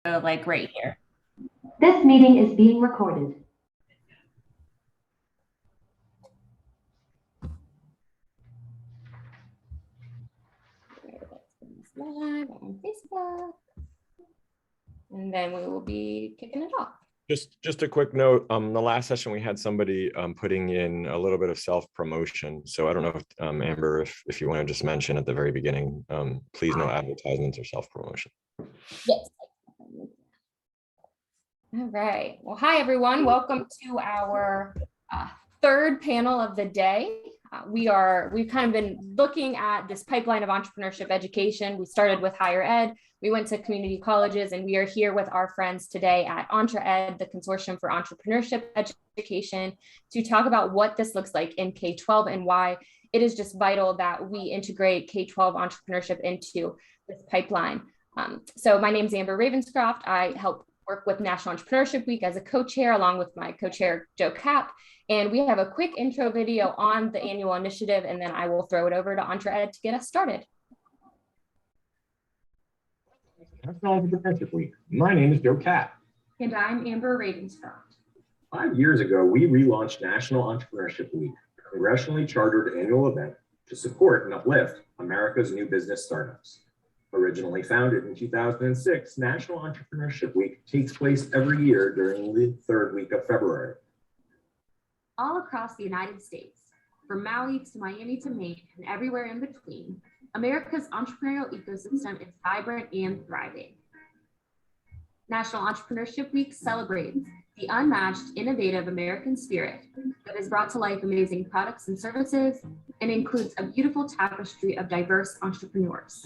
like right here. This meeting is being recorded. Live on Facebook. And then we will be kicking it off. Just a quick note, the last session we had somebody putting in a little bit of self-promotion. So I don't know if Amber, if you want to just mention at the very beginning, please no advertisements or self-promotion. Yes. All right. Well, hi, everyone. Welcome to our third panel of the day. We've kind of been looking at this pipeline of entrepreneurship education. We started with higher ed. We went to community colleges, and we are here with our friends today at EntreEd, the Consortium for Entrepreneurship Education, to talk about what this looks like in K-12 and why it is just vital that we integrate K-12 entrepreneurship into this pipeline. So my name is Amber Ravenscroft. I help work with National Entrepreneurship Week as a co-chair, along with my co-chair, Joe Kapp. And we have a quick intro video on the annual initiative, and then I will throw it over to EntreEd to get us started. National Entrepreneurship Week. My name is Joe Kapp. And I'm Amber Ravenscroft. 5 years ago, we relaunched National Entrepreneurship Week, a congressionally chartered annual event to support and uplift America's new business startups. Originally founded in 2006, National Entrepreneurship Week takes place every year during the third week of February. All across the United States, from Maui to Miami to Maine and everywhere in between, America's entrepreneurial ecosystem is vibrant and thriving. National Entrepreneurship Week celebrates the unmatched, innovative American spirit that has brought to life amazing products and services and includes a beautiful tapestry of diverse entrepreneurs.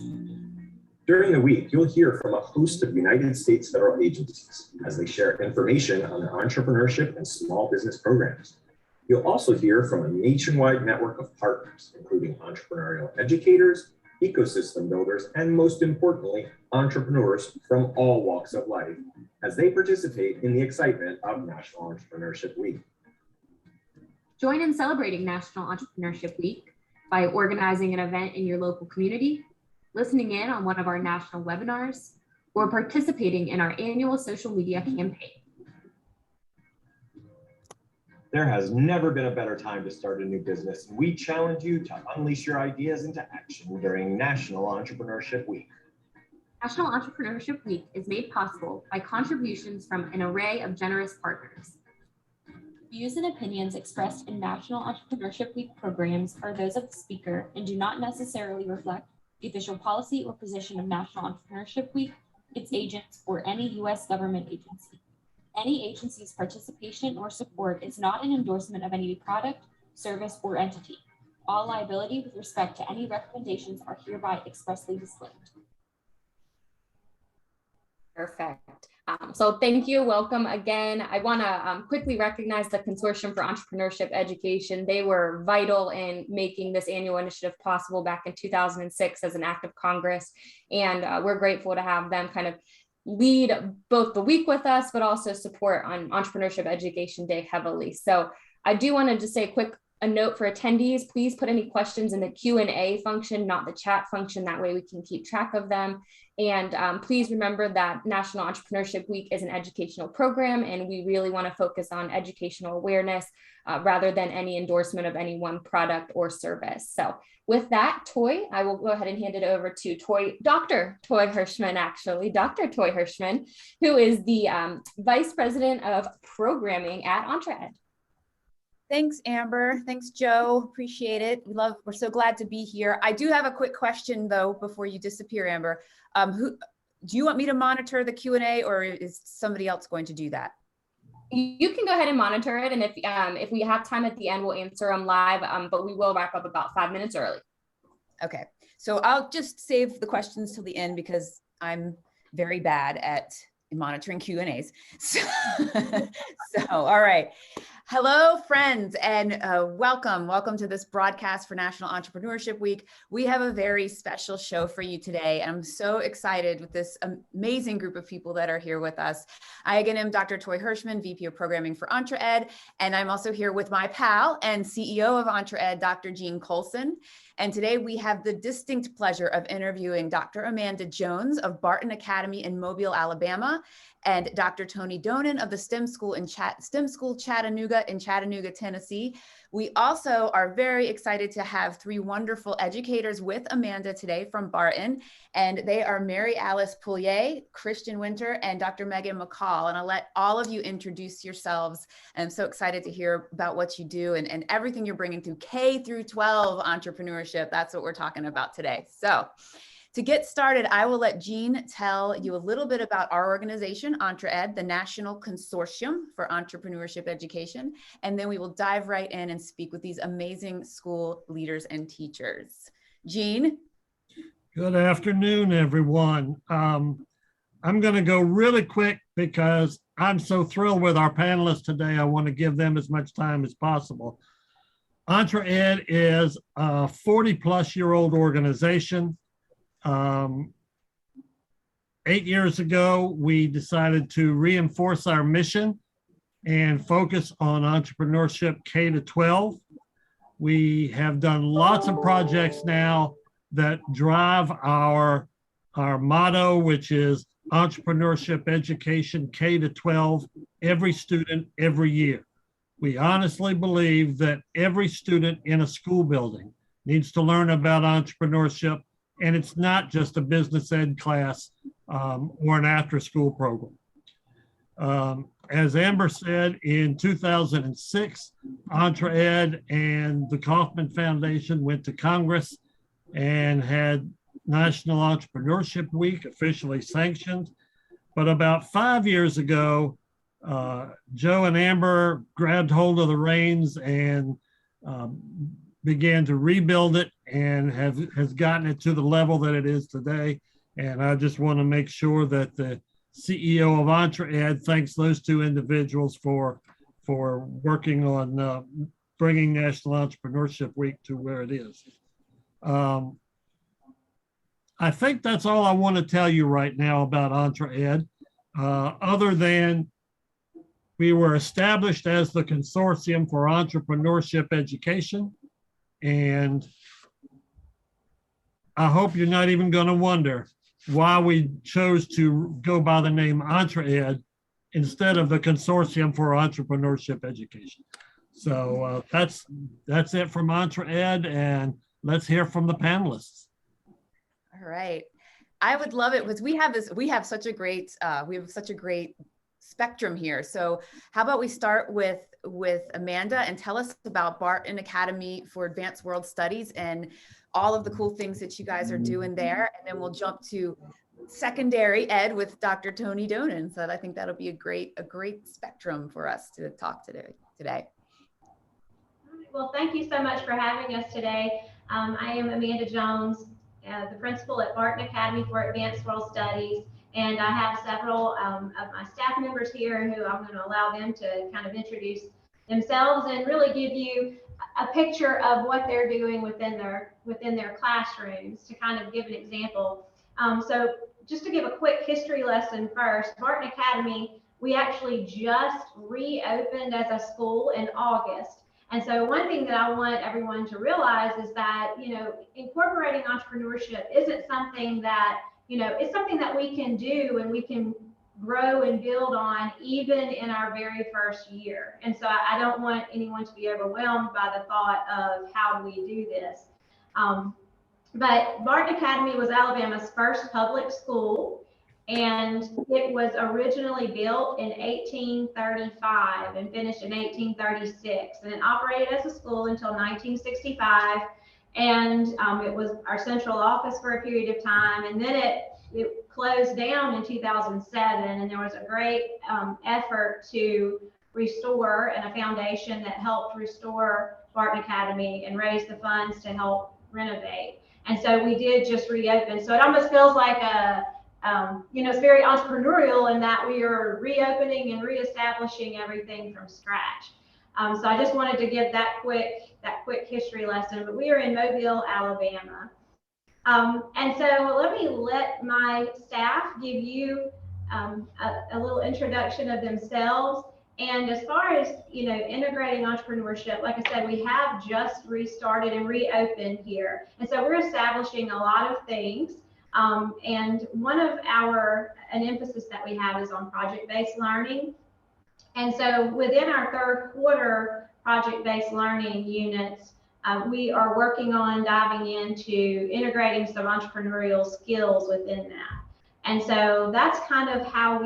During the week, you'll hear from a host of United States federal agencies as they share information on their entrepreneurship and small business programs. You'll also hear from a nationwide network of partners, including entrepreneurial educators, ecosystem builders, and most importantly, entrepreneurs from all walks of life as they participate in the excitement of National Entrepreneurship Week. Join in celebrating National Entrepreneurship Week by organizing an event in your local community, listening in on one of our national webinars, or participating in our annual social media campaign. There has never been a better time to start a new business, and we challenge you to unleash your ideas into action during National Entrepreneurship Week. National Entrepreneurship Week is made possible by contributions from an array of generous partners. Views and opinions expressed in National Entrepreneurship Week programs are those of the speaker and do not necessarily reflect the official policy or position of National Entrepreneurship Week, its agents, or any U.S. government agency. Any agency's participation or support is not an endorsement of any product, service, or entity. All liability with respect to any recommendations are hereby expressly disclaimed. Perfect. So thank you. Welcome again. I want to quickly recognize the Consortium for Entrepreneurship Education. They were vital in making this annual initiative possible back in 2006 as an act of Congress. And we're grateful to have them kind of lead both the week with us, but also support on Entrepreneurship Education Day heavily. So I do want to just say a note for attendees, please put any questions in the Q&A function, not the chat function. That way we can keep track of them. And please remember that National Entrepreneurship Week is an educational program, and we really want to focus on educational awareness rather than any endorsement of any one product or service. So with that, Toy, I will go ahead and hand it over to Dr. Toy Hirschman, actually, Dr. Toy Hirschman, who is the Vice President of Programming at EntreEd. Thanks, Amber. Thanks, Joe. Appreciate it. We're so glad to be here. I do have a quick question though, before you disappear, Amber. Do you want me to monitor the Q&A, or is somebody else going to do that? You can go ahead and monitor it. And if we have time at the end, we'll answer them live, but we will wrap up about 5 minutes early. Okay. So I'll just save the questions till the end because I'm very bad at monitoring Q&As. So all right. Hello, friends, and welcome to this broadcast for National Entrepreneurship Week. We have a very special show for you today, and I'm so excited with this amazing group of people that are here with us. I again am Dr. Toy Hirschman, VP of Programming for EntreEd, and I'm also here with my pal and CEO of EntreEd, Dr. Jean Colson. And today we have the distinct pleasure of interviewing Dr. Amanda Jones of Barton Academy in Mobile, Alabama, and Dr. Tony Donen of the STEM School Chattanooga in Chattanooga, Tennessee. We also are very excited to have three wonderful educators with Amanda today from Barton, and they are Mary Alice Poulier, Christian Winter, and Dr. Megan McCall. And I'll let all of you introduce yourselves. I'm so excited to hear about what you do and everything you're bringing through K through 12 entrepreneurship. That's what we're talking about today. So to get started, I will let Jean tell you a little bit about our organization, EntreEd, the National Consortium for Entrepreneurship Education, and then we will dive right in and speak with these amazing school leaders and teachers. Jean? Good afternoon, everyone. I'm going to go really quick because I'm so thrilled with our panelists today. I want to give them as much time as possible. EntreEd is a 40-plus-year-old organization. 8 years ago, we decided to reinforce our mission and focus on entrepreneurship K to 12. We have done lots of projects now that drive our motto, which is entrepreneurship education K to 12, every student, every year. We honestly believe that every student in a school building needs to learn about entrepreneurship. And it's not just a business ed class or an after-school program. As Amber said, in 2006, EntreEd and the Kauffman Foundation went to Congress and had National Entrepreneurship Week officially sanctioned. But about 5 years ago, Joe and Amber grabbed hold of the reins and began to rebuild it and has gotten it to the level that it is today. And I just want to make sure that the CEO of EntreEd thanks those two individuals for working on bringing National Entrepreneurship Week to where it is. I think that's all I want to tell you right now about EntreEd, other than we were established as the Consortium for Entrepreneurship Education. And I hope you're not even going to wonder why we chose to go by the name EntreEd instead of the Consortium for Entrepreneurship Education. So that's it from EntreEd, and let's hear from the panelists. All right. I would love it because we have such a great spectrum here. So how about we start with Amanda and tell us about Barton Academy for Advanced World Studies and all of the cool things that you guys are doing there. And then we'll jump to secondary ed with Dr. Tony Donen. So I think that'll be a great spectrum for us to talk today. Well, thank you so much for having us today. I am Amanda Jones, the principal at Barton Academy for Advanced World Studies. And I have several of my staff members here who I'm going to allow them to kind of introduce themselves and really give you a picture of what they're doing within their classrooms to kind of give an example. So just to give a quick history lesson first, Barton Academy, we actually just reopened as a school in August. And so one thing that I want everyone to realize is that, incorporating entrepreneurship isn't something that, it's something that we can do and we can grow and build on even in our very first year. And so I don't want anyone to be overwhelmed by the thought of how do we do this. But Barton Academy was Alabama's first public school, and it was originally built in 1835 and finished in 1836. And it operated as a school until 1965. And it was our central office for a period of time. And then it closed down in 2007. And there was a great effort to restore and a foundation that helped restore Barton Academy and raise the funds to help renovate. And so we did just reopen. So it almost feels like it's very entrepreneurial in that we are reopening and reestablishing everything from scratch. So I just wanted to give that quick history lesson, but we are in Mobile, Alabama. And so let my staff give you a little introduction of themselves. And as far as, integrating entrepreneurship, like I said, we have just restarted and reopened here. And so we're establishing a lot of things. And one of an emphasis that we have is on project-based learning. And so within our third quarter project-based learning units, we are working on diving into integrating some entrepreneurial skills within that. And so that's kind of how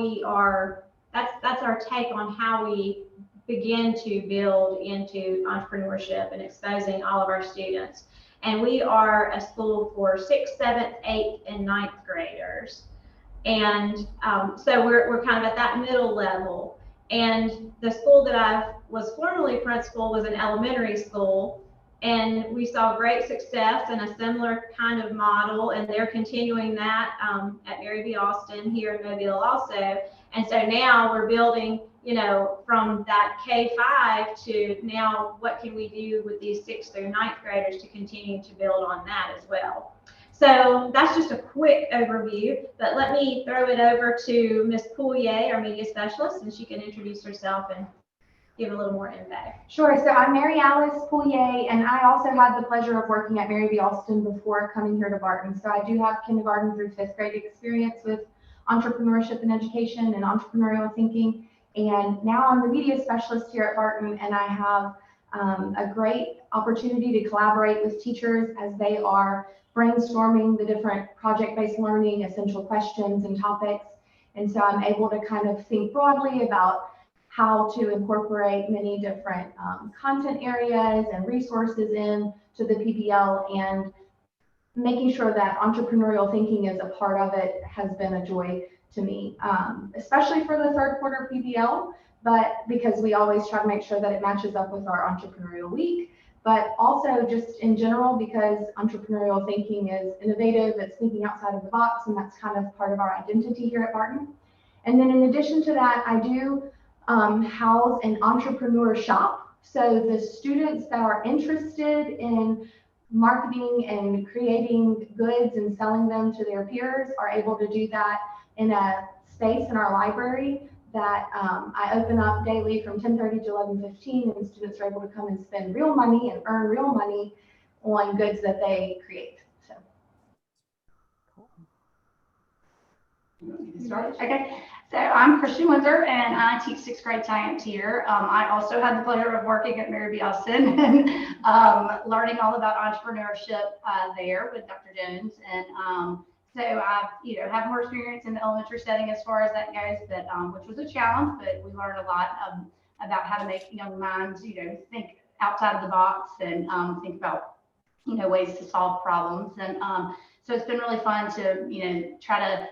that's our take on how we begin to build into entrepreneurship and exposing all of our students. And we are a school for 6th, 7th, 8th, and 9th graders. And so we're kind of at that middle level. And the school that I was formerly principal was an elementary school. And we saw great success in a similar kind of model. And they're continuing that at Mary B. Austin here in Mobile also. And so now we're building, from that K-5 to now what can we do with these 6th through 9th graders to continue to build on that as well. So that's just a quick overview, but let me throw it over to Ms. Poulier, our media specialist, and she can introduce herself and give a little more info. Sure. So I'm Mary Alice Poulier, and I also had the pleasure of working at Mary B. Austin before coming here to Barton. So I do have kindergarten through 5th grade experience with entrepreneurship and education and entrepreneurial thinking. And now I'm the media specialist here at Barton, and I have a great opportunity to collaborate with teachers as they are brainstorming the different project-based learning, essential questions and topics. And so I'm able to kind of think broadly about how to incorporate many different content areas and resources into the PBL, and making sure that entrepreneurial thinking is a part of it has been a joy to me, especially for the third quarter PBL, but because we always try to make sure that it matches up with our entrepreneurial week, but also just in general because entrepreneurial thinking is innovative, it's thinking outside of the box, and that's kind of part of our identity here at Barton. And then in addition to that, I do house an entrepreneur shop. So the students that are interested in marketing and creating goods and selling them to their peers are able to do that in a space in our library that I open up daily from 10:30 to 11:15, and students are able to come and spend real money and earn real money on goods that they create. So. Start? Okay. So I'm Christian Windsor, and I teach 6th grade science here. I also had the pleasure of working at Mary B. Austin and learning all about entrepreneurship there with Dr. Jones. And so I've have more experience in the elementary setting as far as that goes, but which was a challenge, but we learned a lot about how to make young minds, think outside of the box and think about, ways to solve problems. And so it's been really fun to, try to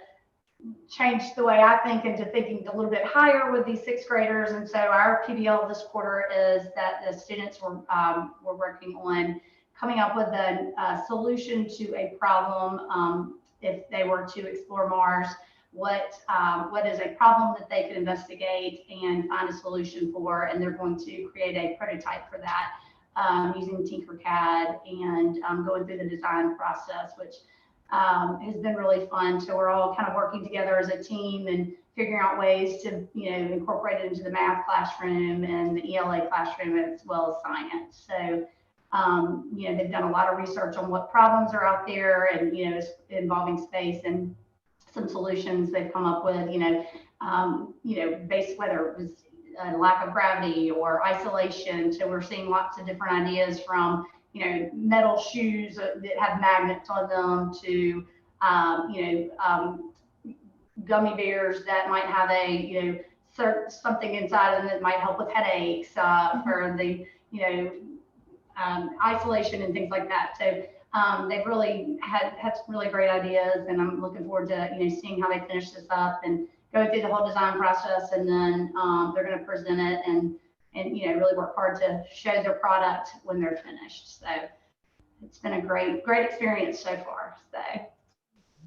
change the way I think into thinking a little bit higher with these 6th graders. And so our PBL this quarter is that the students were working on coming up with a solution to a problem. If they were to explore Mars, what is a problem that they could investigate and find a solution for, and they're going to create a prototype for that using Tinkercad and going through the design process, which has been really fun. So we're all kind of working together as a team and figuring out ways to, incorporate it into the math classroom and the ELA classroom as well as science. So, they've done a lot of research on what problems are out there and, involving space and some solutions they've come up with, based whether it was a lack of gravity or isolation. So we're seeing lots of different ideas from, metal shoes that have magnets on them to, gummy bears that might have a, something inside of them that might help with headaches for the, isolation and things like that. So they've really had some really great ideas, and I'm looking forward to, seeing how they finish this up and go through the whole design process, and then they're going to present it and really work hard to show their product when they're finished. So it's been a great experience so far. So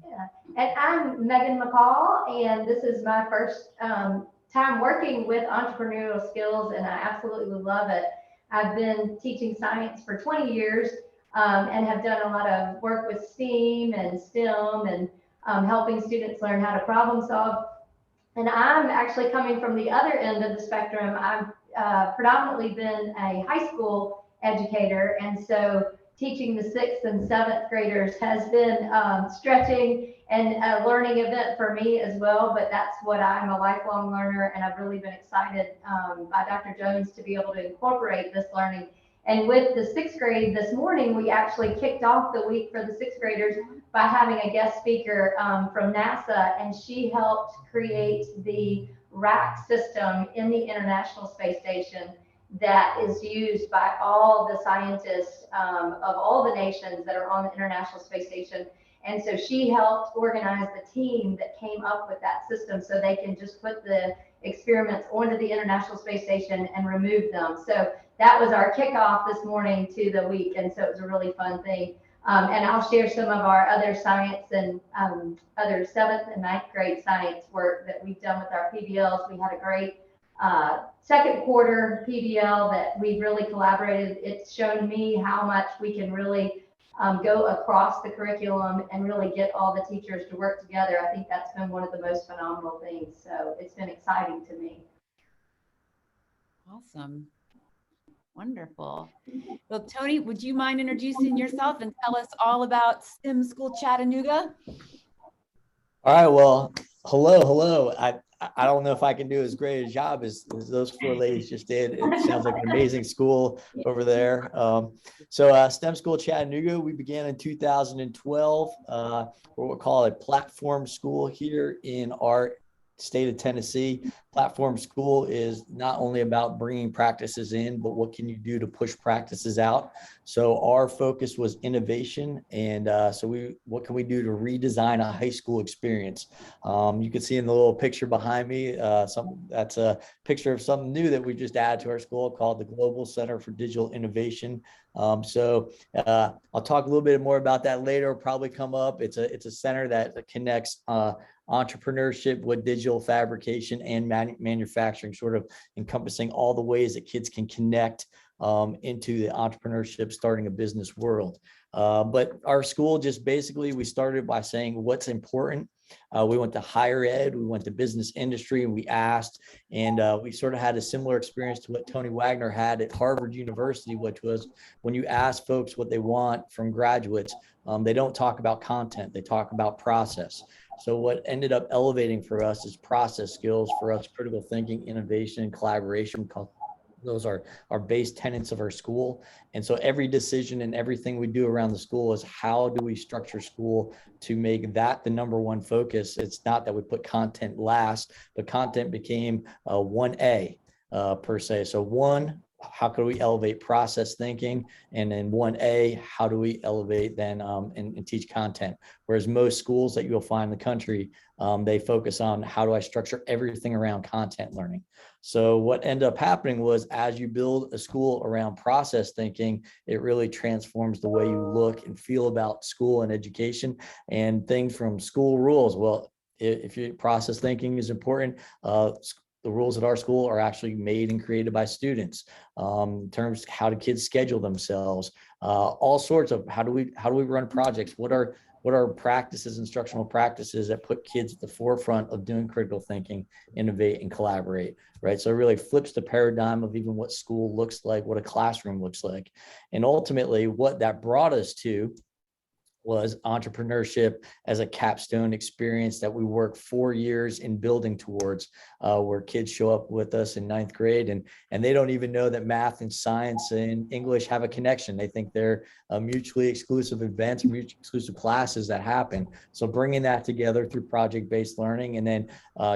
yeah, and I'm Megan McCall, and this is my first time working with entrepreneurial skills, and I absolutely love it. I've been teaching science for 20 years and have done a lot of work with STEAM and STEM and helping students learn how to problem solve. And I'm actually coming from the other end of the spectrum. I've predominantly been a high school educator, and so teaching the 6th and 7th graders has been stretching and a learning event for me as well, but that's what I'm a lifelong learner, and I've really been excited by Dr. Jones to be able to incorporate this learning. And with the 6th grade this morning, we actually kicked off the week for the 6th graders by having a guest speaker from NASA, and she helped create the rack system in the International Space Station that is used by all the scientists of all the nations that are on the International Space Station. And so she helped organize the team that came up with that system so they can just put the experiments onto the International Space Station and remove them. So that was our kickoff this morning to the week. And so it was a really fun thing. And I'll share some of our other science and other 7th and 9th grade science work that we've done with our PBLs. We had a great second quarter PBL that we really collaborated. It's shown me how much we can really go across the curriculum and really get all the teachers to work together. I think that's been one of the most phenomenal things. So it's been exciting to me. Awesome. Wonderful. Well, Tony, would you mind introducing yourself and tell us all about STEM School Chattanooga? All right. Well, hello. I don't know if I can do as great a job as those 4 ladies just did. It sounds like an amazing school over there. So STEM School Chattanooga, we began in 2012. What we call a platform school here in our state of Tennessee. Platform school is not only about bringing practices in, but what can you do to push practices out? So our focus was innovation. And what can we do to redesign a high school experience? You can see in the little picture behind me, that's a picture of something new that we just added to our school called the Global Center for Digital Innovation. I'll talk a little bit more about that later. It'll probably come up. It's a center that connects entrepreneurship with digital fabrication and manufacturing, sort of encompassing all the ways that kids can connect into the entrepreneurship, starting a business world. But our school just basically, we started by saying what's important. We went to higher ed, we went to business industry, and we asked, and we sort of had a similar experience to what Tony Wagner had at Harvard University, which was when you ask folks what they want from graduates, they don't talk about content, they talk about process. So what ended up elevating for us is process skills, for us, critical thinking, innovation, and collaboration. Those are our base tenets of our school. And so every decision and everything we do around the school is how do we structure school to make that the number one focus. It's not that we put content last, but content became 1A per se. So 1, how can we elevate process thinking? And then 1A, how do we elevate then and teach content? Whereas most schools that you'll find in the country, they focus on how do I structure everything around content learning. So what ended up happening was as you build a school around process thinking, it really transforms the way you look and feel about school and education and things from school rules. Well, if your process thinking is important, the rules at our school are actually made and created by students. In terms of how do kids schedule themselves, all sorts of how do we run projects? What are practices, instructional practices that put kids at the forefront of doing critical thinking, innovate, and collaborate, right? So it really flips the paradigm of even what school looks like, what a classroom looks like. And ultimately what that brought us to was entrepreneurship as a capstone experience that we worked 4 years in building towards, where kids show up with us in 9th grade and they don't even know that math and science and English have a connection. They think they're mutually exclusive events, mutually exclusive classes that happen. So bringing that together through project-based learning and then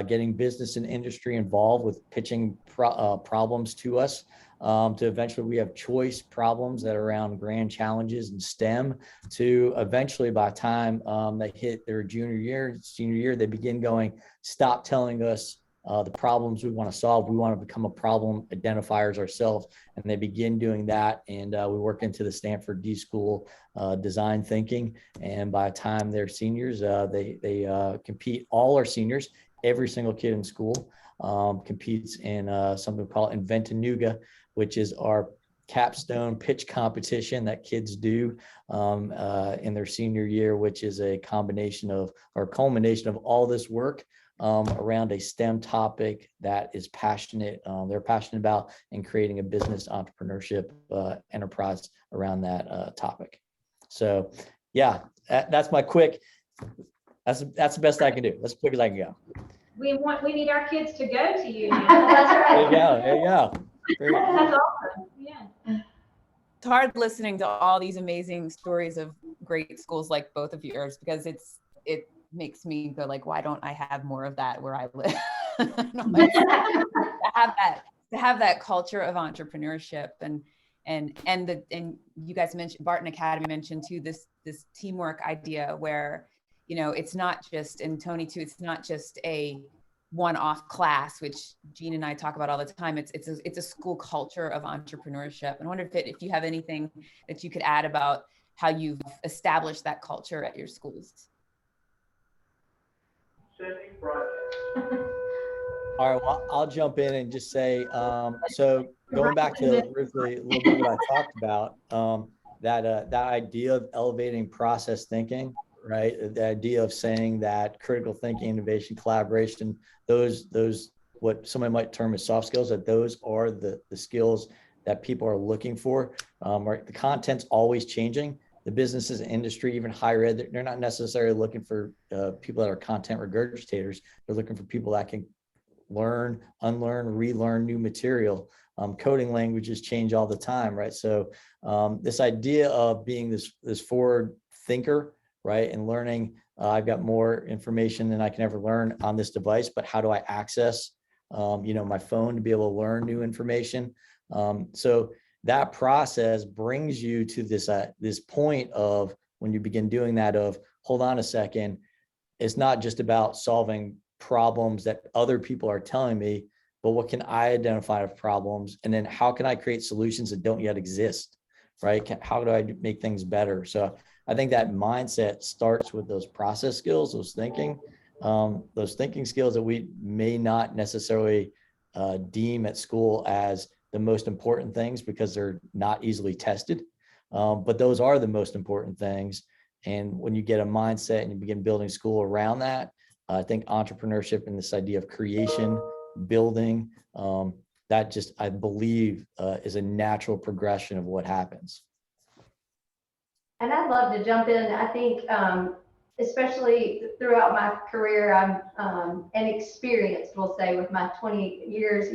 getting business and industry involved with pitching problems to us. To eventually we have choice problems that are around grand challenges in STEM, to eventually by the time they hit their junior year, they begin going, stop telling us the problems we want to solve. We want to become a problem identifiers ourselves. And they begin doing that. And we work into the Stanford D School design thinking. And by the time they're seniors, they compete, all our seniors, every single kid in school competes in something we call Inventanuga, which is our capstone pitch competition that kids do in their senior year, which is a combination of or culmination of all this work around a STEM topic that is passionate, they're passionate about, and creating a business entrepreneurship enterprise around that topic. So yeah, that's my quick, that's the best I can do. That's as quick as I can go. We need our kids to go to you now. That's There you right. go, there you go. Very good. That's awesome. Yeah. It's hard listening to all these amazing stories of great schools like both of yours, because it makes me go like, why don't I have more of that where I live? to have that culture of entrepreneurship and you guys mentioned, Barton Academy mentioned too, this teamwork idea where, you know, it's not just, and Tony too, it's not just a one-off class, which Jean and I talk about all the time. It's a school culture of entrepreneurship. And I wonder if you have anything that you could add about how you've established that culture at your schools. All right, well, I'll jump in and just say, so going back to originally a little bit what I talked about, that idea of elevating process thinking, right? The idea of saying that critical thinking, innovation, collaboration, those what somebody might term as soft skills, that those are the skills that people are looking for. Right? The content's always changing. The businesses and industry, even higher ed, they're not necessarily looking for people that are content regurgitators. They're looking for people that can learn, unlearn, relearn new material. Coding languages change all the time, right? So this idea of being this forward thinker, right, and learning, I've got more information than I can ever learn on this device, but how do I access, my phone to be able to learn new information? So that process brings you to this point of, when you begin doing that, of, hold on a second, it's not just about solving problems that other people are telling me, but what can I identify as problems? And then how can I create solutions that don't yet exist, right? How do I make things better? So I think that mindset starts with those process skills, those thinking skills that we may not necessarily deem at school as the most important things because they're not easily tested. But those are the most important things. And when you get a mindset and you begin building school around that, I think entrepreneurship and this idea of creation, building, that just, I believe, is a natural progression of what happens. And I'd love to jump in. I think, especially throughout my career, I'm and experienced, we'll say, with my 20 years,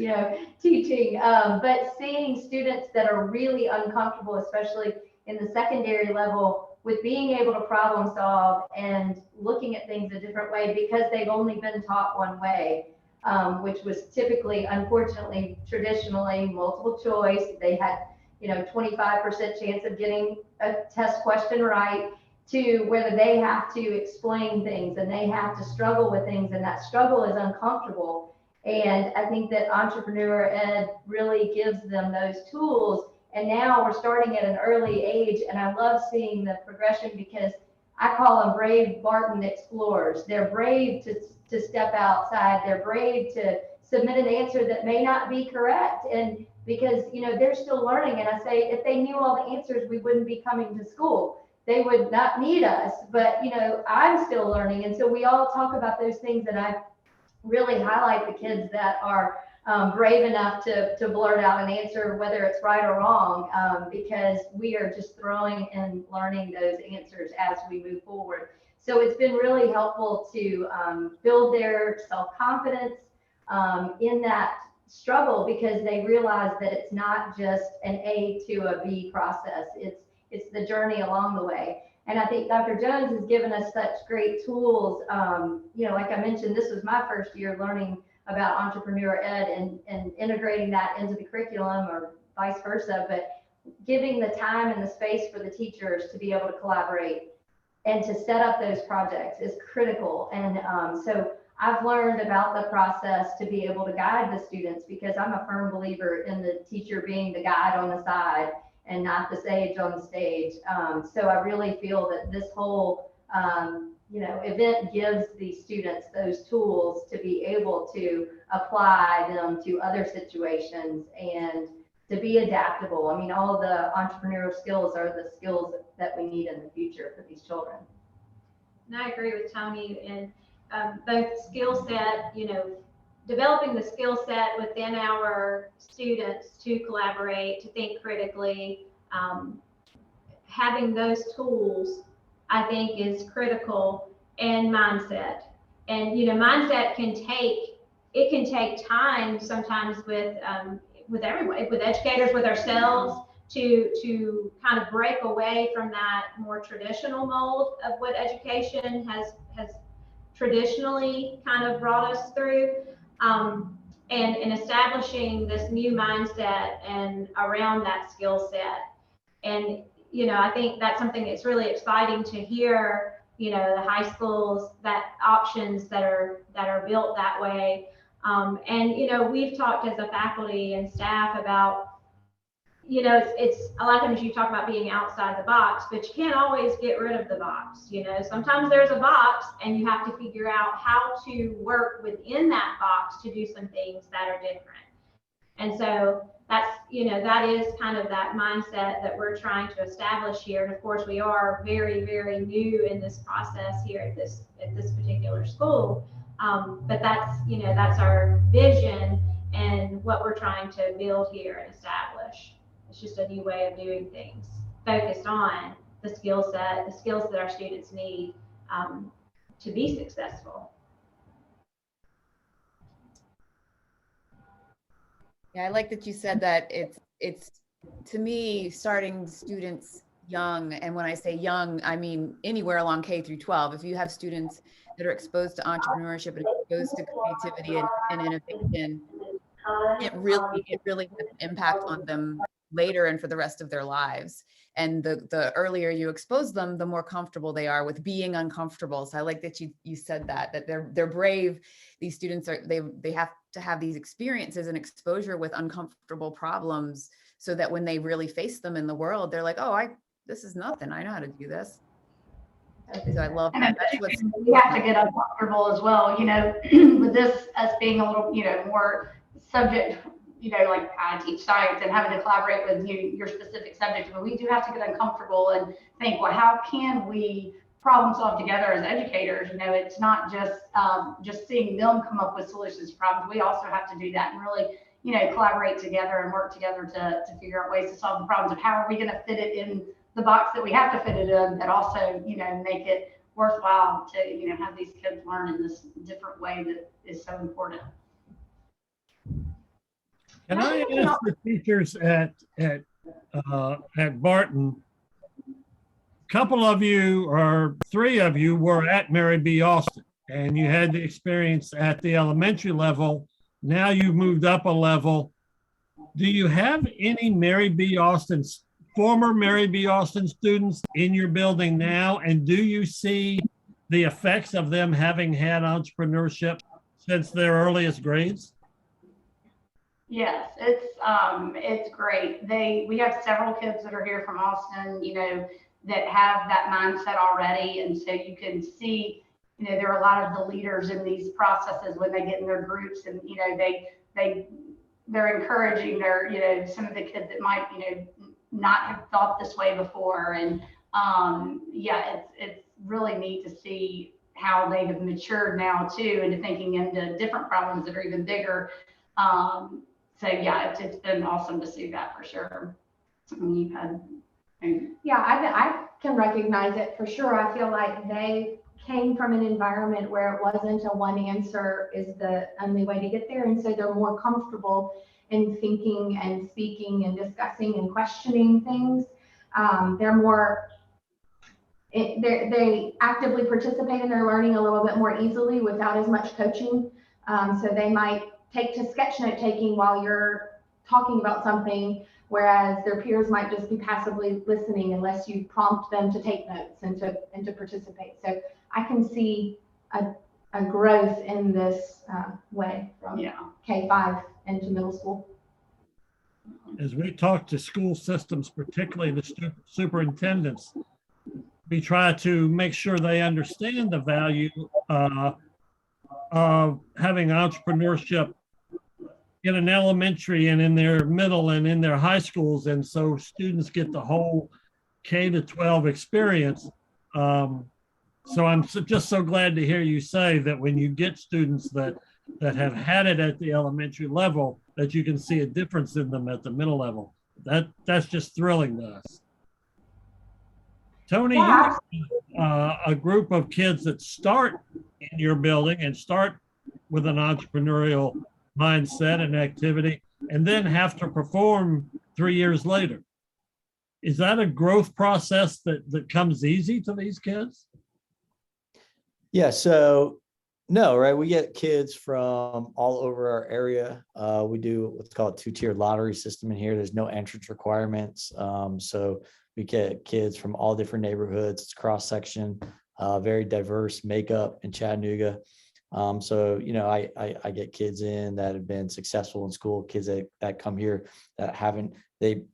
teaching, but seeing students that are really uncomfortable, especially in the secondary level, with being able to problem solve and looking at things a different way because they've only been taught one way, which was typically, unfortunately, traditionally multiple choice. They had 25% chance of getting a test question right, to whether they have to explain things and they have to struggle with things, and that struggle is uncomfortable. And I think that entrepreneur ed really gives them those tools. And now we're starting at an early age, and I love seeing the progression because I call them brave Barton explorers. They're brave to step outside. They're brave to submit an answer that may not be correct. And because, they're still learning. And I say, if they knew all the answers, we wouldn't be coming to school. They would not need us, but, I'm still learning. And so we all talk about those things, and I really highlight the kids that are brave enough to blurt out an answer, whether it's right or wrong, because we are just throwing and learning those answers as we move forward. So it's been really helpful to build their self-confidence in that struggle, because they realize that it's not just an A to a B process. It's the journey along the way. And I think Dr. Jones has given us such great tools. Like I mentioned, this was my first year learning about entrepreneur ed and integrating that into the curriculum, or vice versa, but giving the time and the space for the teachers to be able to collaborate and to set up those projects is critical. And so I've learned about the process to be able to guide the students, because I'm a firm believer in the teacher being the guide on the side and not the sage on the stage. So I really feel that this whole event gives the students those tools to be able to apply them to other situations and to be adaptable. I mean, all the entrepreneurial skills are the skills that we need in the future for these children. And I agree with Tony. And both skill set, developing the skill set within our students to collaborate, to think critically. Having those tools, I think, is critical, and mindset. And mindset can take time sometimes with everyone, with educators, with ourselves, to kind of break away from that more traditional mold of what education has traditionally kind of brought us through, and in establishing this new mindset and around that skill set. And I think that's something that's really exciting to hear, the high schools, that options that are built that way. And we've talked as a faculty and staff about, it's a lot of times you talk about being outside the box, but you can't always get rid of the box. Sometimes there's a box and you have to figure out how to work within that box to do some things that are different. And so that's, that is kind of that mindset that we're trying to establish here. And of course, we are very, very new in this process here at this particular school. But that's our vision and what we're trying to build here and establish. It's just a new way of doing things, focused on the skill set, the skills that our students need to be successful. Yeah, I like that you said that it's to me, starting students young. And when I say young, I mean anywhere along K through 12. If you have students that are exposed to entrepreneurship and exposed to creativity and innovation, it really has an impact on them later and for the rest of their lives. And the earlier you expose them, the more comfortable they are with being uncomfortable. So I like that you said that they're brave. These students they have to have these experiences and exposure with uncomfortable problems, so that when they really face them in the world, they're like, oh, this is nothing. I know how to do this. So I love that. We have to get uncomfortable as well, with this as being a little, more subject, like I teach science and having to collaborate with your specific subject, but we do have to get uncomfortable and think, well, how can we problem solve together as educators? It's not just seeing them come up with solutions to problems. We also have to do that and really, collaborate together and work together to figure out ways to solve the problems of how are we going to fit it in the box that we have to fit it in, but also, make it worthwhile to, have these kids learn in this different way that is so important. Can I ask the teachers at Barton, a couple of you or three of you were at Mary B. Austin, and you had the experience at the elementary level. Now you've moved up a level. Do you have any former Mary B. Austin students in your building now? And do you see the effects of them having had entrepreneurship since their earliest grades? Yes, it's great. We have several kids that are here from Austin, that have that mindset already. And so you can see, there are a lot of the leaders in these processes when they get in their groups, and, they're encouraging their, some of the kids that might, not have thought this way before. And yeah, it's really neat to see how they have matured now too, into thinking into different problems that are even bigger. So yeah, it's been awesome to see that for sure. You've had, yeah, I can recognize it for sure. I feel like they came from an environment where it wasn't a one answer is the only way to get there, and so they're more comfortable in thinking and speaking and discussing and questioning things. They actively participate in their learning a little bit more easily without as much coaching. So they might take to sketch note taking while you're talking about something, whereas their peers might just be passively listening unless you prompt them to take notes and to participate. So I can see a growth in this way from K-5 into middle school. As we talk to school systems, particularly the superintendents, we try to make sure they understand the value of having entrepreneurship in an elementary and in their middle and in their high schools. And so students get the whole K-12 experience. So I'm just so glad to hear you say that when you get students that have had it at the elementary level, that you can see a difference in them at the middle level. That's just thrilling to us. Tony, Yeah, you have a group of kids that start in your building and start with an entrepreneurial mindset and activity, and then have to perform 3 years later. Is that a growth process that comes easy to these kids? Yeah, so no, right? We get kids from all over our area. We do what's called a two-tiered lottery system in here. There's no entrance requirements. So we get kids from all different neighborhoods. It's cross-section, very diverse makeup in Chattanooga. So, you know, I get kids in that have been successful in school, kids that come here that haven't, they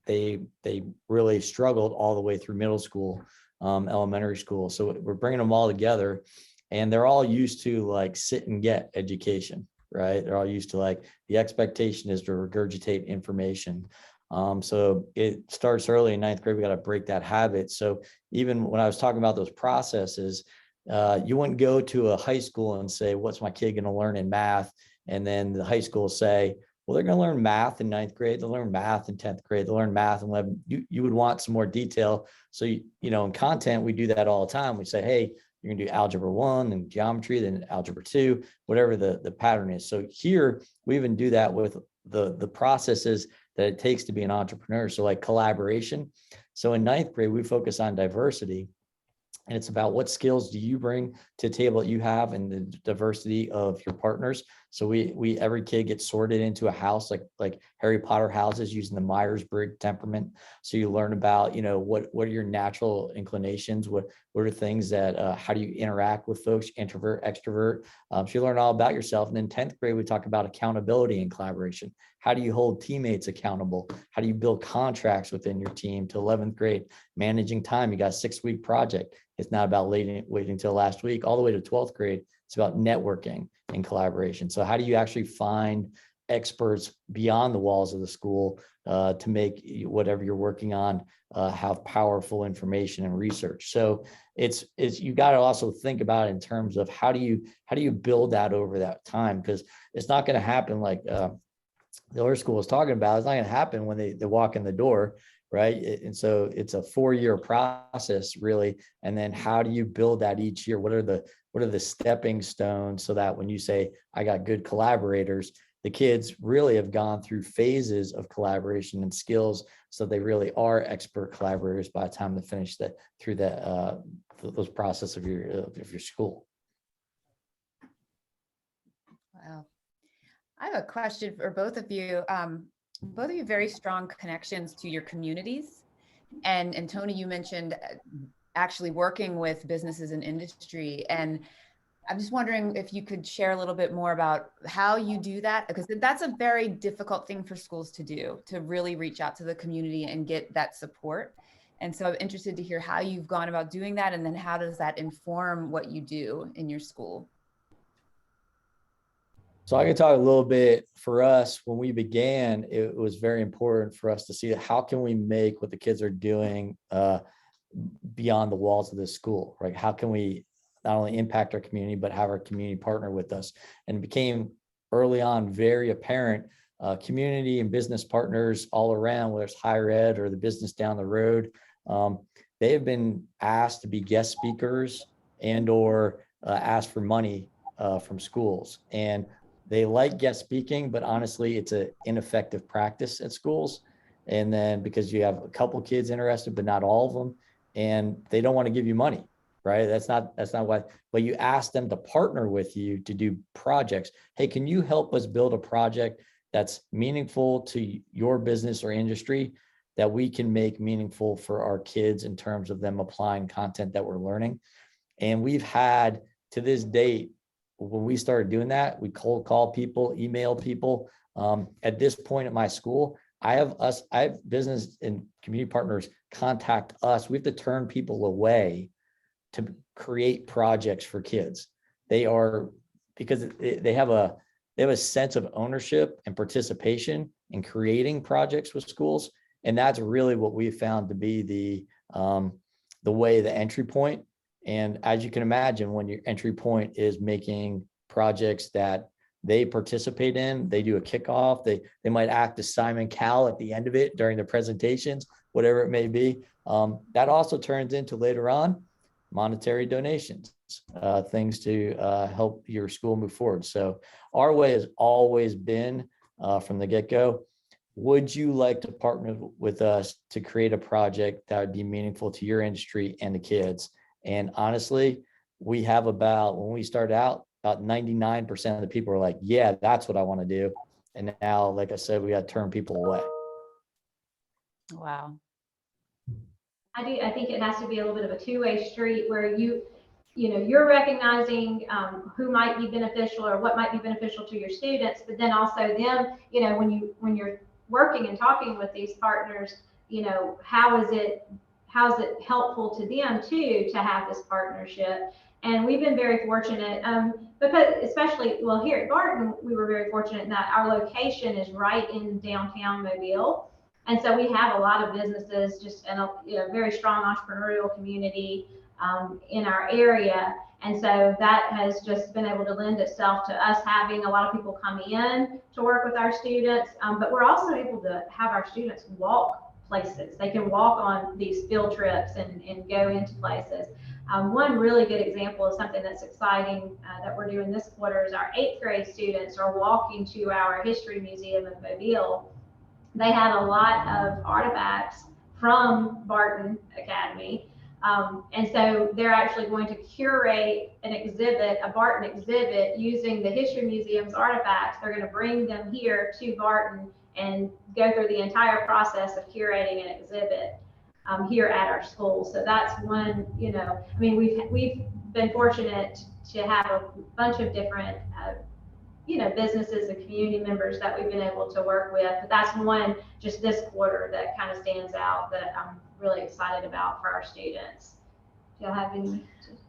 really struggled all the way through middle school, elementary school. So we're bringing them all together, and they're all used to like sit and get education, right? They're all used to like, the expectation is to regurgitate information. So it starts early in ninth grade. We got to break that habit. So even when I was talking about those processes, you wouldn't go to a high school and say, what's my kid going to learn in math? And then the high school say, well, they're going to learn math in ninth grade. They'll learn math in 10th grade. They'll learn math in 11th. You would want some more detail. So, you know, in content, we do that all the time. We say, hey, you're going to do algebra 1 and geometry, then algebra 2, whatever the pattern is. So here we even do that with the processes that it takes to be an entrepreneur. So like collaboration. So in ninth grade, we focus on diversity. And it's about what skills do you bring to the table that you have and the diversity of your partners. So we every kid gets sorted into a house like Harry Potter houses using the Myers-Briggs temperament. So you learn about, you know, what are your natural inclinations? What are things that, how do you interact with folks, introvert, extrovert? So you learn all about yourself. And then 10th grade, we talk about accountability and collaboration. How do you hold teammates accountable? How do you build contracts within your team? To 11th grade, managing time. You got a 6-week project. It's not about waiting until last week. All the way to 12th grade, it's about networking and collaboration. So how do you actually find experts beyond the walls of the school to make whatever you're working on have powerful information and research? So it's you got to also think about it in terms of how do you build that over that time, because it's not going to happen like the other school was talking about. It's not going to happen when they walk in the door. Right. And so it's a 4-year process, really. And then how do you build that each year? What are the stepping stones so that when you say, I got good collaborators, the kids really have gone through phases of collaboration and skills. So they really are expert collaborators by the time they finish through those process of your school. Wow. I have a question for both of you. Both of you very strong connections to your communities. And Tony, you mentioned actually working with businesses and industry. And I'm just wondering if you could share a little bit more about how you do that, because that's a very difficult thing for schools to do, to really reach out to the community and get that support. And so I'm interested to hear how you've gone about doing that. And then how does that inform what you do in your school? So I can talk a little bit. For us, when we began, it was very important for us to see how can we make what the kids are doing beyond the walls of this school, right? How can we not only impact our community, but have our community partner with us? And it became early on very apparent, community and business partners all around, whether it's higher ed or the business down the road, they have been asked to be guest speakers and or asked for money from schools. And they like guest speaking, but honestly, it's an ineffective practice at schools. And then because you have a couple kids interested, but not all of them, and they don't want to give you money, right? That's not why, but you ask them to partner with you to do projects. Hey, can you help us build a project that's meaningful to your business or industry that we can make meaningful for our kids in terms of them applying content that we're learning? And we've had, to this date, when we started doing that, we cold call people, email people. At this point at my school, I have business and community partners contact us. We have to turn people away to create projects for kids. Because they have a sense of ownership and participation in creating projects with schools. And that's really what we found to be the entry point And as you can imagine, when your entry point is making projects that they participate in, they do a kickoff, they might act as Simon Cowell at the end of it during the presentations, whatever it may be. That also turns into later on monetary donations, things to help your school move forward. So our way has always been from the get-go, would you like to partner with us to create a project that would be meaningful to your industry and the kids? And honestly, we have when we started out, about 99% of the people are like, yeah, that's what I want to do. And now, like I said, we got to turn people away. Wow. I think it has to be a little bit of a two-way street where you're recognizing who might be beneficial or what might be beneficial to your students, but then also them, when you're working and talking with these partners, how's it helpful to them too to have this partnership? And we've been very fortunate because especially, well, here at Barton, we were very fortunate in that our location is right in downtown Mobile. And so we have a lot of businesses, just in a very strong entrepreneurial community in our area. And so that has just been able to lend itself to us having a lot of people come in to work with our students. But we're also able to have our students walk places. They can walk on these field trips and go into places. One really good example of something that's exciting that we're doing this quarter is our 8th grade students are walking to our history museum in Mobile. They have a lot of artifacts from Barton Academy. And so they're actually going to curate an exhibit, a Barton exhibit, using the History Museum's artifacts. They're going to bring them here to Barton and go through the entire process of curating an exhibit here at our school. So that's one, we've been fortunate to have a bunch of different businesses and community members that we've been able to work with. But that's one just this quarter that kind of stands out that I'm really excited about for our students. Do y'all have any?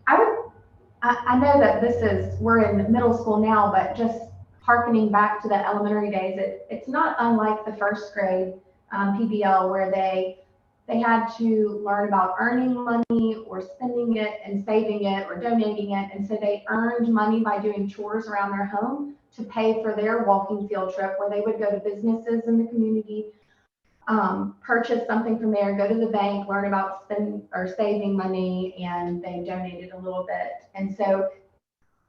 I know that we're in middle school now, but just hearkening back to the elementary days, it's not unlike the first grade PBL where they had to learn about earning money or spending it and saving it or donating it. And so they earned money by doing chores around their home to pay for their walking field trip where they would go to businesses in the community, purchase something from there, go to the bank, learn about spending or saving money, and they donated a little bit. And so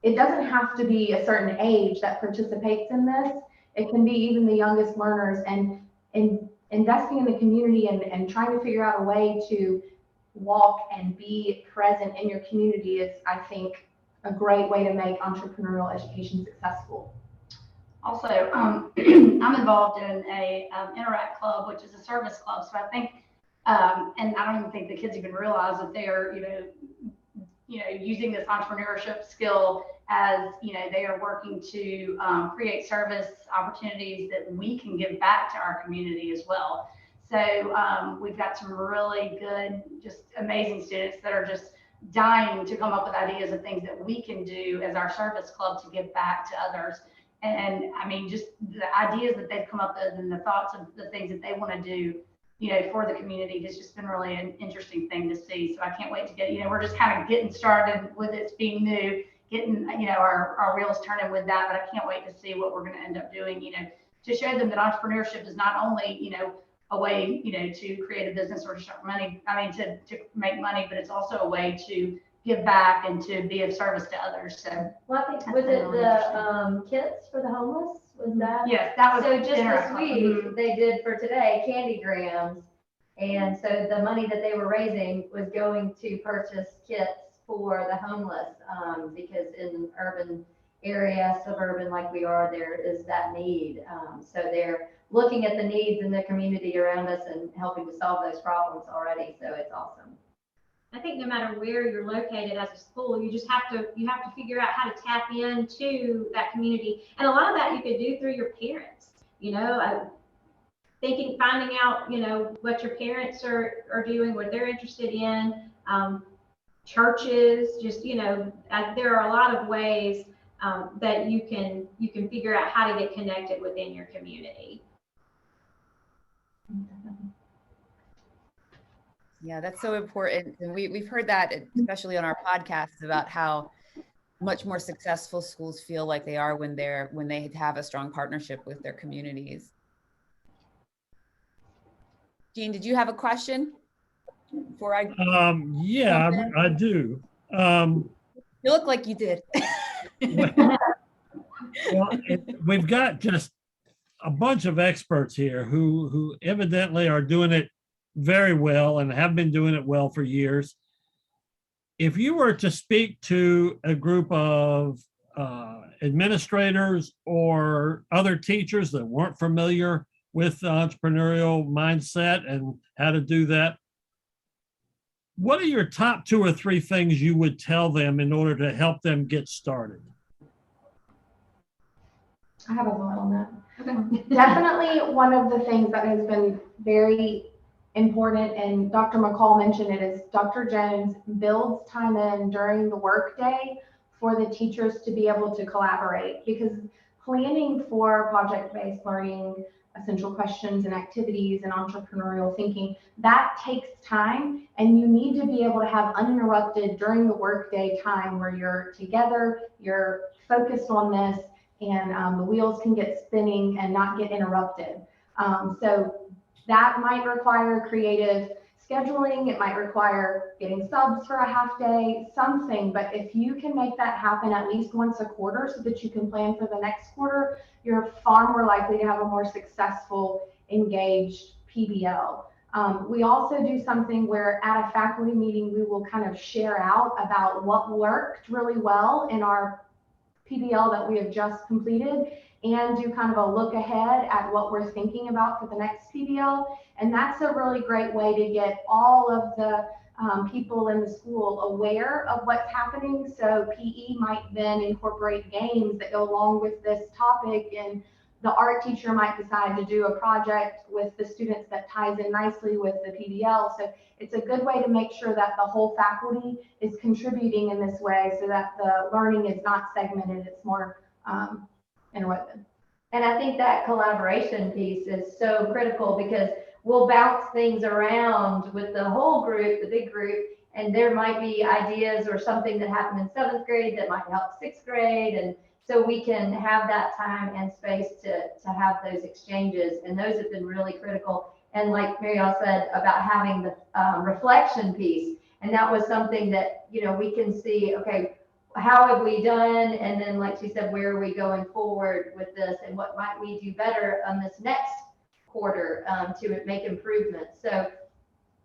it doesn't have to be a certain age that participates in this. It can be even the youngest learners, and investing in the community and trying to figure out a way to walk and be present in your community is, I think, a great way to make entrepreneurial education successful. Also, I'm involved in a Interact Club, which is a service club. So I think, and I don't even think the kids even realize that they are, using this entrepreneurship skill as, they are working to create service opportunities that we can give back to our community as well. So we've got some really good, just amazing students that are just dying to come up with ideas of things that we can do as our service club to give back to others. And just the ideas that they've come up with and the thoughts of the things that they want to do, for the community has just been really an interesting thing to see. So I can't wait to get, we're just kind of getting started with it being new, getting, our wheels turning with that, but I can't wait to see what we're going to end up doing, to show them that entrepreneurship is not only, a way, to create a business or to make money, but it's also a way to give back and to be of service to others. So, well, I think, was it the kits for the homeless? Was that? Yes, that was. So just this week, they did for today candy grams. And so the money that they were raising was going to purchase kits for the homeless, because in urban area, suburban like we are, there is that need. So they're looking at the needs in the community around us and helping to solve those problems already. So it's awesome. I think no matter where you're located as a school, you have to figure out how to tap into that community. And a lot of that you could do through your parents, finding out, what your parents are doing, what they're interested in, churches, just, there are a lot of ways that you can figure out how to get connected within your community. Yeah, that's so important. And we've heard that, especially on our podcasts, about how much more successful schools feel like they are when they have a strong partnership with their communities. Jean, did you have a question before I? Yeah, I do. You look like you did. Well, we've got just a bunch of experts here who evidently are doing it very well and have been doing it well for years. If you were to speak to a group of administrators or other teachers that weren't familiar with the entrepreneurial mindset and how to do that, what are your top 2 or 3 things you would tell them in order to help them get started? I have a thought on that. Definitely one of the things that has been very important, and Dr. McCall mentioned it, is Dr. Jones builds time in during the workday for the teachers to be able to collaborate, because planning for project-based learning, essential questions and activities and entrepreneurial thinking, that takes time, and you need to be able to have uninterrupted during the workday time where you're together, you're focused on this, and the wheels can get spinning and not get interrupted. So that might require creative scheduling. It might require getting subs for a half day, something. But if you can make that happen at least once a quarter so that you can plan for the next quarter, you're far more likely to have a more successful, engaged PBL. We also do something where at a faculty meeting, we will kind of share out about what worked really well in our PBL that we have just completed, and do kind of a look ahead at what we're thinking about for the next PBL. And that's a really great way to get all of the people in the school aware of what's happening. So PE might then incorporate games that go along with this topic, and the art teacher might decide to do a project with the students that ties in nicely with the PBL. So it's a good way to make sure that the whole faculty is contributing in this way so that the learning is not segmented, it's more interwoven. And I think that collaboration piece is so critical, because we'll bounce things around with the whole group, the big group, and there might be ideas or something that happened in 7th grade that might help 6th grade. And so we can have that time and space to have those exchanges. And those have been really critical. And like Marielle said about having the reflection piece, and that was something that, you know, we can see, okay, how have we done? And then, like she said, where are we going forward with this, and what might we do better on this next quarter to make improvements? So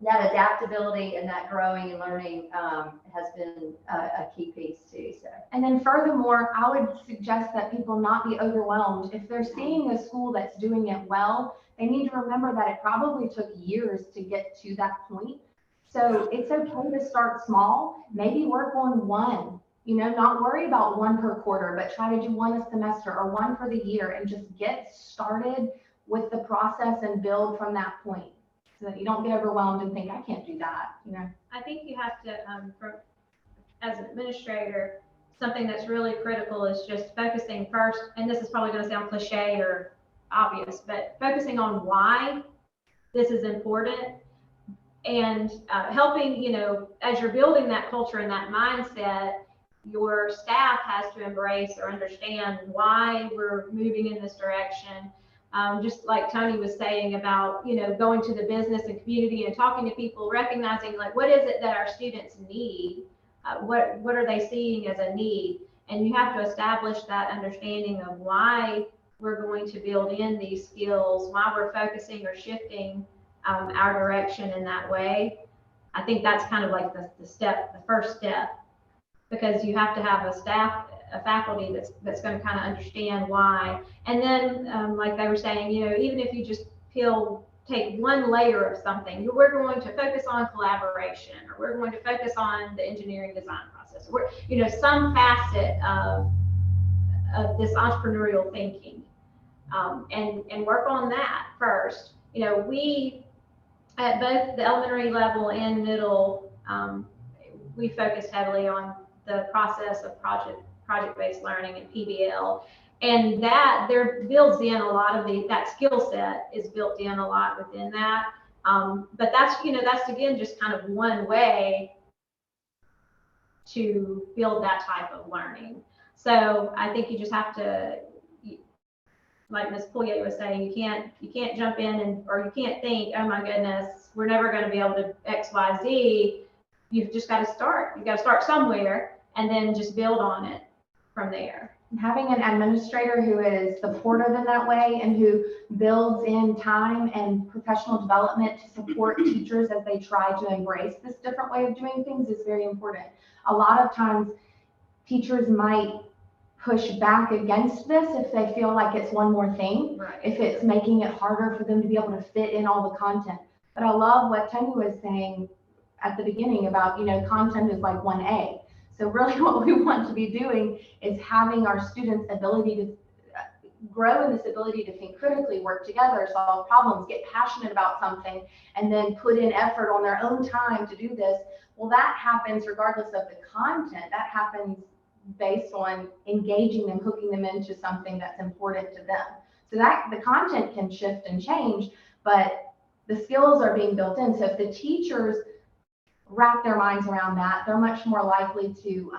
that adaptability and that growing and learning has been a key piece too. So, and then furthermore, I would suggest that people not be overwhelmed. If they're seeing a school that's doing it well, they need to remember that it probably took years to get to that point. So it's okay to start small, maybe work on one, you know, not worry about one per quarter, but try to do one a semester or one for the year, and just get started with the process and build from that point, so that you don't get overwhelmed and think, I can't do that, you know. I think you have to, as an administrator, something that's really critical is just focusing first, and this is probably going to sound cliche or obvious, but focusing on why this is important, and helping, you know, as you're building that culture and that mindset, your staff has to embrace or understand why we're moving in this direction. Just like Tony was saying about, you know, going to the business and community and talking to people, recognizing like, what is it that our students need? What are they seeing as a need? And you have to establish that understanding of why we're going to build in these skills, why we're focusing or shifting our direction in that way. I think that's kind of like the first step, because you have to have a faculty that's going to kind of understand why. And then, like they were saying, you know, even if you just take one layer of something, we're going to focus on collaboration, or we're going to focus on the engineering design process, or, you know, some facet of this entrepreneurial thinking, and work on that first. You know, we, at both the elementary level and middle, we focused heavily on the process of project-based learning and PBL, and that there builds in a lot of that skill set is built in a lot within that. But that's, that's again, just kind of one way to build that type of learning. So I think you just have to, like Ms. Pouillet was saying, you can't jump in or you can't think, oh my goodness, we're never going to be able to X, Y, Z. You've just got to start. You've got to start somewhere and then just build on it from there. And having an administrator who is supportive in that way and who builds in time and professional development to support teachers as they try to embrace this different way of doing things is very important. A lot of times teachers might push back against this if they feel like it's one more thing, Right. if it's making it harder for them to be able to fit in all the content. But I love what Tony was saying at the beginning about, content is like 1A. So really what we want to be doing is having our students' ability to grow in this ability to think critically, work together, solve problems, get passionate about something, and then put in effort on their own time to do this. Well, that happens regardless of the content. That happens based on engaging them, hooking them into something that's important to them. So that the content can shift and change, but the skills are being built in. So if the teachers wrap their minds around that, they're much more likely to,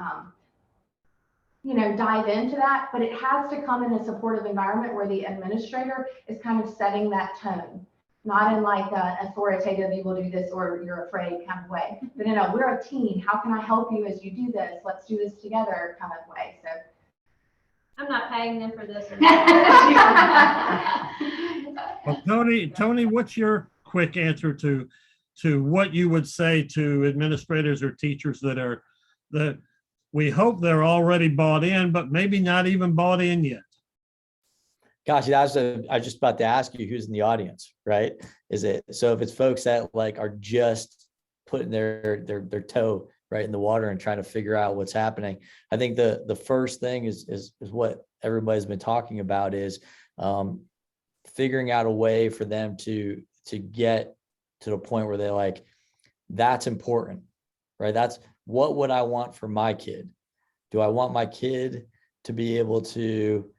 dive into that. But it has to come in a supportive environment where the administrator is kind of setting that tone, not in like an authoritative, you will do this or you're afraid kind of way. But we're a team. How can I help you as you do this? Let's do this together kind of way. So I'm not paying them for this. Well, Tony, what's your quick answer to what you would say to administrators or teachers that we hope they're already bought in, but maybe not even bought in yet? Gosh, I was just about to ask you who's in the audience, right? So if it's folks that like are just putting their toe right in the water and trying to figure out what's happening, I think the first thing is what everybody's been talking about is figuring out a way for them to get to the point where they're like, that's important, right? That's what would I want for my kid? Do I want my kid to be able to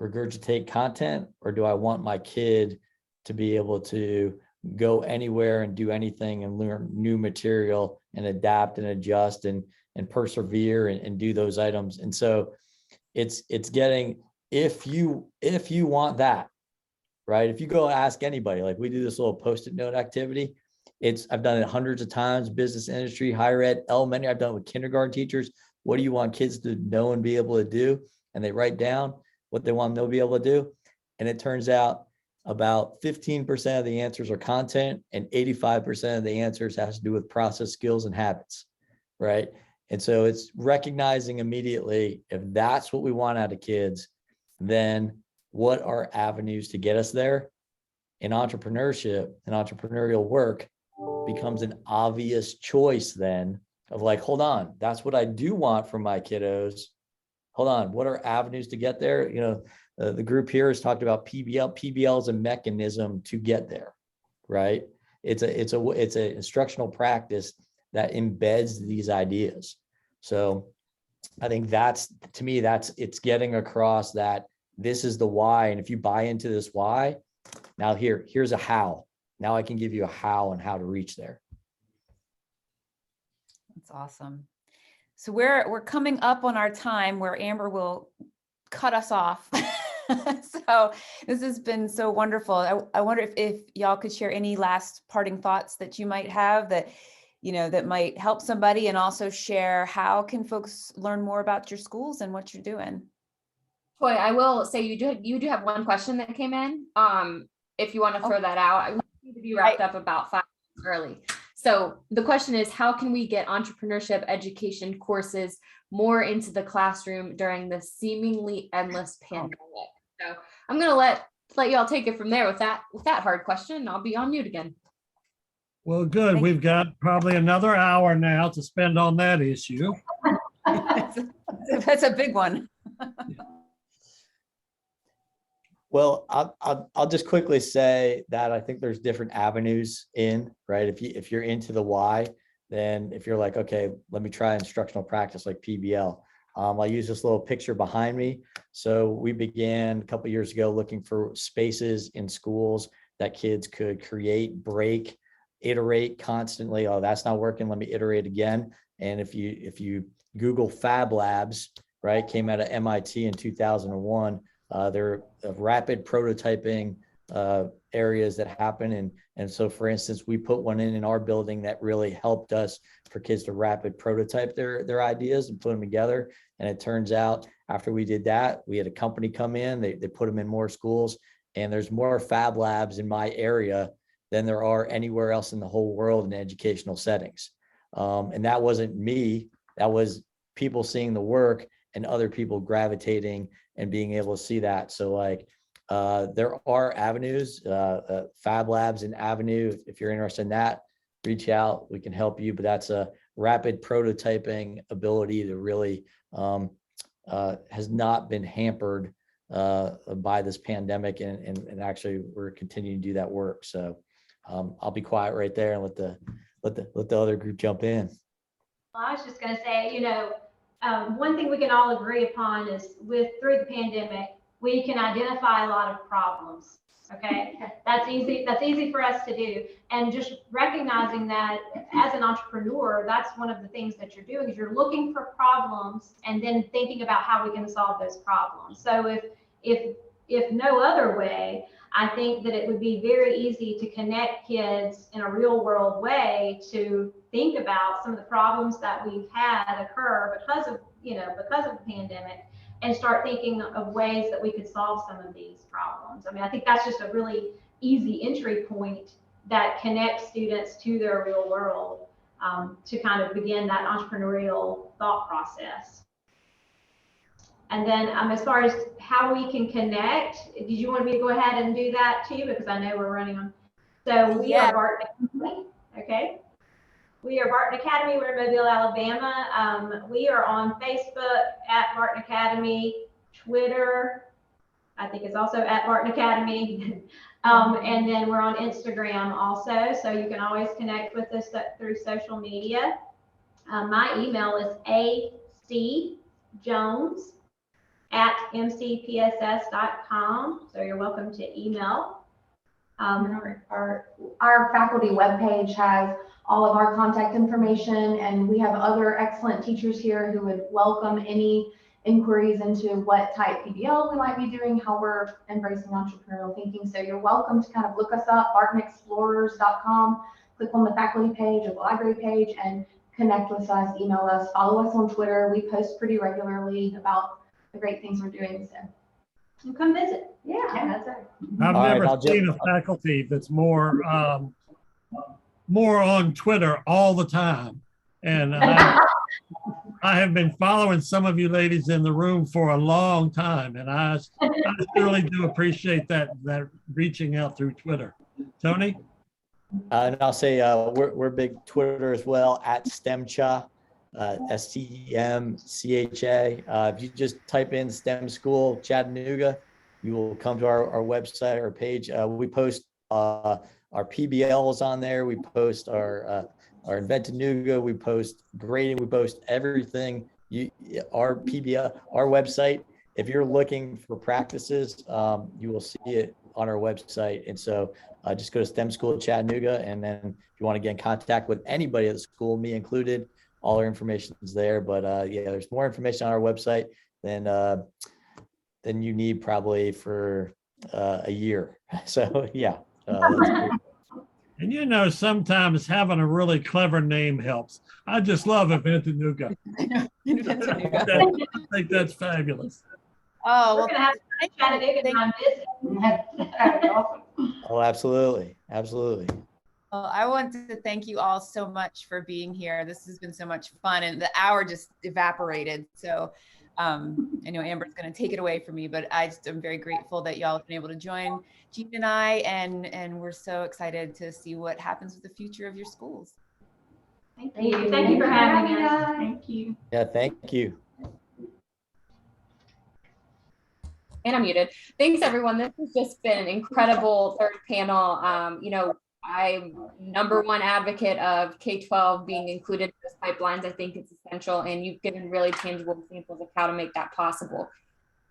regurgitate content, or do I want my kid to be able to go anywhere and do anything and learn new material and adapt and adjust and persevere and do those items? And so it's getting, if you want that, right? If you go ask anybody, like we do this little Post-it note activity, I've done it hundreds of times, business industry, higher ed, elementary, I've done it with kindergarten teachers. What do you want kids to know and be able to do? And they write down what they want them to be able to do. And it turns out about 15% of the answers are content and 85% of the answers has to do with process skills and habits, right? And so it's recognizing immediately, if that's what we want out of kids, then what are avenues to get us there? In entrepreneurship and entrepreneurial work becomes an obvious choice then of like, hold on, that's what I do want from my kiddos. Hold on, what are avenues to get there? The group here has talked about PBL. PBL is a mechanism to get there, right? It's a instructional practice that embeds these ideas. So I think to me, it's getting across that this is the why. And if you buy into this why, now here's a how. Now I can give you a how and how to reach there. That's awesome. So we're coming up on our time where Amber will cut us off. So this has been so wonderful. I wonder if y'all could share any last parting thoughts that you might have that might help somebody, and also share how can folks learn more about your schools and what you're doing. Toy, I will say you do have one question that came in. If you want to throw that out, I need to be wrapped up about 5 minutes early. So the question is, how can we get entrepreneurship education courses more into the classroom during the seemingly endless pandemic? So I'm going to let y'all take it from there with that hard question. I'll be on mute again. Well, good. We've got probably another hour now to spend on that issue. That's a big one. Well, I'll just quickly say that I think there's different avenues in, right? If you're into the why, then if you're like, okay, let me try instructional practice like PBL. I'll use this little picture behind me. So we began a couple of years ago looking for spaces in schools that kids could create, break, iterate constantly. Oh, that's not working. Let me iterate again. And if you Google Fab Labs, right, came out of MIT in 2001. They're rapid prototyping areas that happen. And so, for instance, we put one in our building that really helped us for kids to rapid prototype their ideas and put them together. And it turns out after we did that, we had a company come in, they put them in more schools, and there's more Fab Labs in my area than there are anywhere else in the whole world in educational settings. And that wasn't me, that was people seeing the work and other people gravitating and being able to see that. So like, there are avenues, Fab Labs and Avenue. If you're interested in that, reach out, we can help you. But that's a rapid prototyping ability that really has not been hampered by this pandemic. And actually we're continuing to do that work. So I'll be quiet right there and let the other group jump in. Well, I was just going to say, you know, one thing we can all agree upon is through the pandemic, we can identify a lot of problems. Okay, that's easy for us to do. And just recognizing that as an entrepreneur, that's one of the things that you're doing is you're looking for problems and then thinking about how we can solve those problems. So if no other way, I think that it would be very easy to connect kids in a real world way to think about some of the problems that we've had occur because of the pandemic, and start thinking of ways that we could solve some of these problems. I mean, I think that's just a really easy entry point that connects students to their real world to kind of begin that entrepreneurial thought process. And then as far as how we can connect, did you want me to go ahead and do that too? Because I know we're running on. So we are Barton Academy, okay? We are Barton Academy, we're in Mobile, Alabama. We are on Facebook at Barton Academy, Twitter, I think it's also at Barton Academy. And then we're on Instagram also. So you can always connect with us through social media. My email is acjones@mcpss.com. So you're welcome to email. Our faculty webpage has all of our contact information, and we have other excellent teachers here who would welcome any inquiries into what type PBL we might be doing, how we're embracing entrepreneurial thinking. So you're welcome to kind of look us up, bartonexplorers.com, click on the faculty page or the library page and connect with us, email us, follow us on Twitter. We post pretty regularly about the great things we're doing. So you come visit. Yeah, that's it. I've never seen a faculty that's more on Twitter all the time. And I have been following some of you ladies in the room for a long time. And I really do appreciate that reaching out through Twitter. Tony? And I'll say we're big Twitter as well, at STEMCHA, STEMCHA. If you just type in STEM School Chattanooga, you will come to our website or page. We post our PBLs on there. We post our Inventanooga. We post grading. We post everything. Our PBL, our website. If you're looking for practices, you will see it on our website. And so just go to STEM School Chattanooga. And then if you want to get in contact with anybody at the school, me included, all our information is there. But yeah, there's more information on our website than you need probably for a year. So yeah. And you know, sometimes having a really clever name helps. I just love Inventanooga. I think that's fabulous. Oh, we're gonna have to Chattanooga and visit. Awesome. Oh, absolutely, absolutely. Well, I want to thank you all so much for being here. This has been so much fun, and the hour just evaporated. So I know Amber's going to take it away from me, but I just am very grateful that y'all have been able to join Jean and I, and we're so excited to see what happens with the future of your schools. Thank you. Thank you for having us. Thank you. Yeah, thank you. And I'm muted. Thanks, everyone. This has just been an incredible third panel. You know, I'm #1 advocate of K-12 being included in those pipelines. I think it's essential, and you've given really tangible examples of how to make that possible.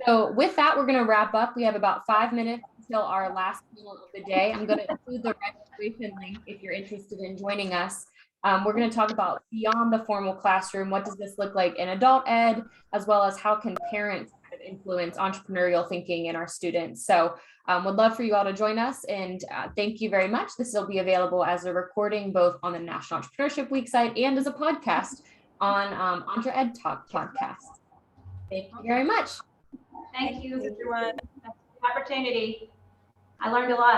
So with that, we're going to wrap up. We have about 5 minutes until our last panel of the day. I'm going to include the registration link if you're interested in joining us. We're going to talk about beyond the formal classroom. What does this look like in adult ed, as well as how can parents influence entrepreneurial thinking in our students? So would love for you all to join us, and thank you very much. This will be available as a recording both on the National Entrepreneurship Week site and as a podcast on Entre Ed Talk podcast. Thank you very much. Thank you. everyone. Opportunity. I learned a lot.